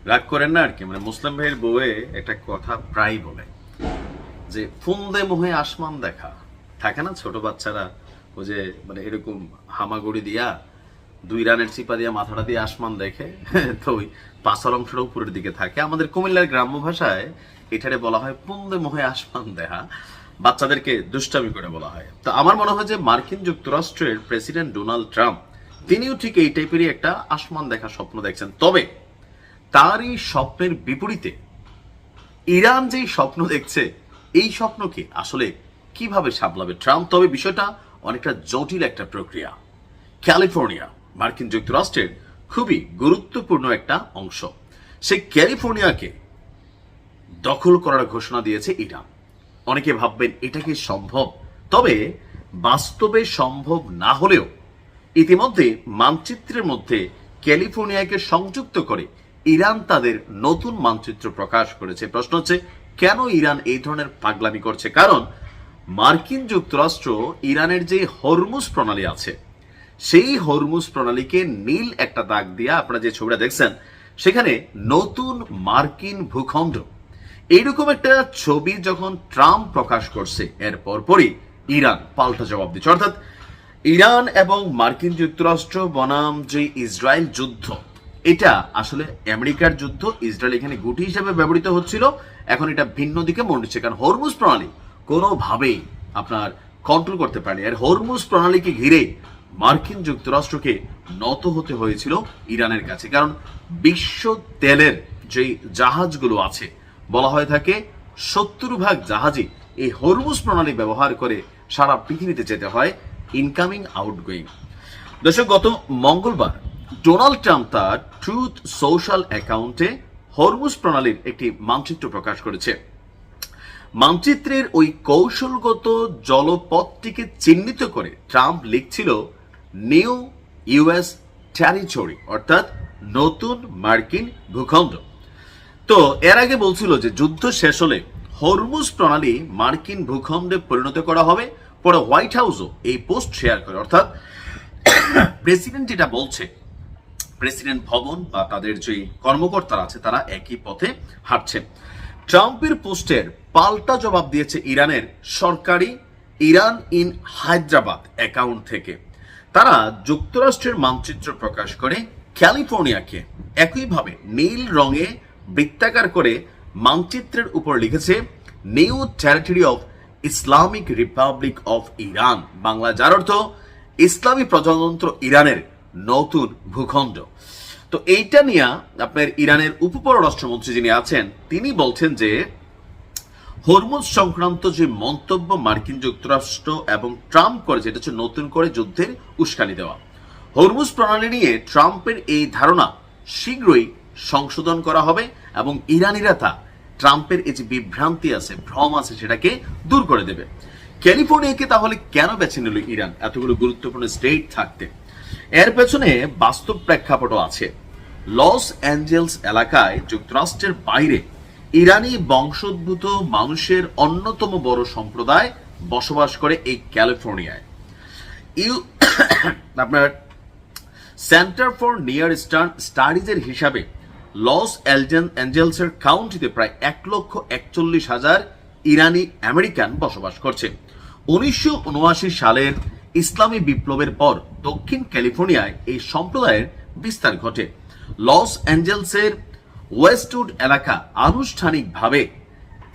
রাগ করেন না আর কি, মানে মুসলিম ভাইয়ের বউয়ে একটা কথা প্রায় বলে যে ফুন্দে মোহে আসমান দেখা থাকে না, ছোট বাচ্চারা ও যে মানে এরকম হামাগুড়ি দিয়া 2 রানের চিপা দিয়া মাথাটা দিয়ে আসমান দেখে, তো ওই পাশার অংশটা উপরের দিকে থাকে। আমাদের কুমিল্লার গ্রাম্য ভাষায় এটারে বলা হয় ফুন্দে মোহে আসমান দেখা, বাচ্চাদেরকে দুষ্টামি করে বলা হয়। তো আমার মনে হয় যে মার্কিন যুক্তরাষ্ট্রের প্রেসিডেন্ট ডোনাল্ড ট্রাম্প তিনিও ঠিক এই টাইপেরই একটা আসমান দেখা স্বপ্ন দেখছেন। তবে তার এই স্বপ্নের বিপরীতে ইরান যেই স্বপ্ন দেখছে, এই স্বপ্নকে আসলে কিভাবে সামলাবে ট্রাম্প? তবে বিষয়টা অনেকটা জটিল একটা প্রক্রিয়া। ক্যালিফোর্নিয়া মার্কিন যুক্তরাষ্ট্রের খুবই গুরুত্বপূর্ণ একটা অংশ। সেই ক্যালিফোর্নিয়াকে দখল করার ঘোষণা দিয়েছে ইরান। অনেকে ভাববেন এটা কি সম্ভব? তবে বাস্তবে সম্ভব না হলেও ইতিমধ্যে মানচিত্রের মধ্যে ক্যালিফোর্নিয়াকে সংযুক্ত করে ইরান তাদের নতুন মানচিত্র প্রকাশ করেছে। প্রশ্ন হচ্ছে, কেন ইরান এই ধরনের পাগলামি করছে? কারণ মার্কিন যুক্তরাষ্ট্র ইরানের যে হরমুজ প্রণালী আছে, সেই হরমুজ প্রণালীকে নীল একটা দাগ দিয়া, আপনারা যে ছবিটা দেখছেন সেখানে নতুন মার্কিন ভূখণ্ড, এইরকম একটা ছবি যখন ট্রাম্প প্রকাশ করছে, এর পরপরই ইরান পাল্টা জবাব দিচ্ছে। অর্থাৎ ইরান এবং মার্কিন যুক্তরাষ্ট্র বনাম যে ইসরায়েল যুদ্ধ, এটা আসলে আমেরিকার যুদ্ধ। ইসরায়েল এখানে গুটি হিসেবে ব্যবহৃত হচ্ছিল, এখন এটা ভিন্ন দিকে মোড় নিচ্ছে। কারণ হরমুজ প্রণালী কোনোভাবেই আপনার কন্ট্রোল করতে পারেনি। আর হরমুজ প্রণালীকে ঘিরে মার্কিন যুক্তরাষ্ট্রকে নত হতে হয়েছিল ইরানের কাছে। কারণ বিশ্ব তেলের যে জাহাজগুলো আছে, বলা হয়ে থাকে 70% জাহাজই এই হরমুজ প্রণালী ব্যবহার করে সারা পৃথিবীতে যেতে হয়, ইনকামিং আউটগোয়িং। দর্শক, গত মঙ্গলবার ডোনাল্ড ট্রাম্প তার ট্রুথ সোশ্যাল অ্যাকাউন্টে হরমুজ প্রণালীর একটি মানচিত্র প্রকাশ করেছে। মানচিত্রের ওই কৌশলগত জলপথটিকে চিহ্নিত করে ট্রাম্প লিখছিল নিউ ইউএস টেরিটরি, অর্থাৎ নতুন মার্কিন ভূখণ্ড। তো এর আগে বলছিল যে যুদ্ধ শেষ হলে হরমুজ প্রণালী মার্কিন ভূখণ্ডে পরিণত করা হবে। পরে হোয়াইট হাউসও এই পোস্ট শেয়ার করে। অর্থাৎ প্রেসিডেন্ট যেটা বলছে, প্রেসিডেন্ট ভবন বা তাদের যে কর্মকর্তারা আছে তারা একই পথে হাঁটছেন। ট্রাম্পের পোস্টের পাল্টা জবাব দিয়েছে ইরানের সরকারি ইরান ইন হায়দ্রাবাদ অ্যাকাউন্ট থেকে। তারা যুক্তরাষ্ট্রের মানচিত্র প্রকাশ করে ক্যালিফোর্নিয়াকে একইভাবে নীল রঙে বৃত্তাকার করে মানচিত্রের উপর লিখেছে new territory of Islamic Republic of Iran, Bangla যার অর্থ ইসলামী প্রজাতন্ত্র ইরানের নতুন ভূখণ্ড। তো এইটা নিয়ে আপনার ইরানের উপপররাষ্ট্রমন্ত্রী যিনি আছেন, তিনি বলছেন যে হরমুজ সংক্রান্ত যে মন্তব্য মার্কিন যুক্তরাষ্ট্র এবং ট্রাম্প করেছে, এটা হচ্ছে নতুন করে যুদ্ধের উস্কানি দেওয়া। হরমুজ প্রণালী নিয়ে ট্রাম্পের এই ধারণা শীঘ্রই সংশোধন করা হবে এবং ইরানিরা তা ট্রাম্পের এই যে বিভ্রান্তি আছে, ভ্রম আছে, সেটাকে দূর করে দেবে। ক্যালিফোর্নিয়াকে তাহলে কেন বেছে নিল ইরান এতগুলো গুরুত্বপূর্ণ স্টেট থাকতে? এর পেছনে বাস্তব প্রেক্ষাপটও আছে। লস অ্যাঞ্জেলস এলাকায় যুক্তরাষ্ট্রের বাইরে ইরানি বংশোদ্ভূত মানুষের অন্যতম বড় সম্প্রদায় বসবাস করে এই ক্যালিফোর্নিয়ায়। আপনার সেন্টার ফর নিয়ার ইস্টার্ন স্টাডিজের হিসাবে লস অ্যাঞ্জেলসের কাউন্টিতে প্রায় 1,41,000 ইরানি আমেরিকান বসবাস করছে। 1979 সালের ইসলামী বিপ্লবের পর দক্ষিণ ক্যালিফোর্নিয়ায় এই সম্প্রদায়ের বিস্তার ঘটে। লস অ্যাঞ্জেলসের ওয়েস্টউড এলাকা আনুষ্ঠানিকভাবে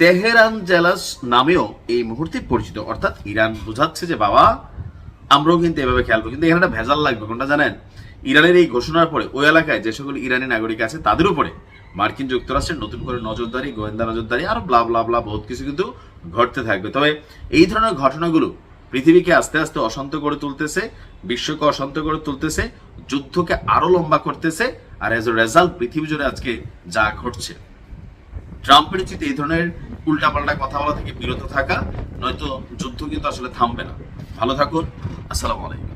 তেহরান জেলাস নামেও এই মুহূর্তে পরিচিত। অর্থাৎ ইরান বোঝাচ্ছে যে বাবা, আমরাও কিন্তু এভাবে খেলবো। কিন্তু এখানে একটা ভেজাল লাগবে, কোনটা জানেন? ইরানের এই ঘোষণার পরে ওই এলাকায় যে সকল ইরানি নাগরিক আছে তাদের উপরে মার্কিন যুক্তরাষ্ট্রের নতুন করে নজরদারি, গোয়েন্দা নজরদারি, আরো ব্লা ব্লা ব্লা বহুত কিছু কিন্তু ঘটতে থাকবে। তবে এই ধরনের ঘটনাগুলো পৃথিবীকে আস্তে আস্তে অশান্ত করে তুলতেছে, বিশ্বকে অশান্ত করে তুলতেছে, যুদ্ধকে আরো লম্বা করতেছে। আর এজ এ রেজাল্ট পৃথিবী জুড়ে আজকে যা ঘটছে, ট্রাম্পের উচিত এই ধরনের উল্টাপাল্টা কথা বলা থেকে বিরত থাকা, নয়তো যুদ্ধ কিন্তু আসলে থামবে না। ভালো থাকুন, আসসালামু আলাইকুম।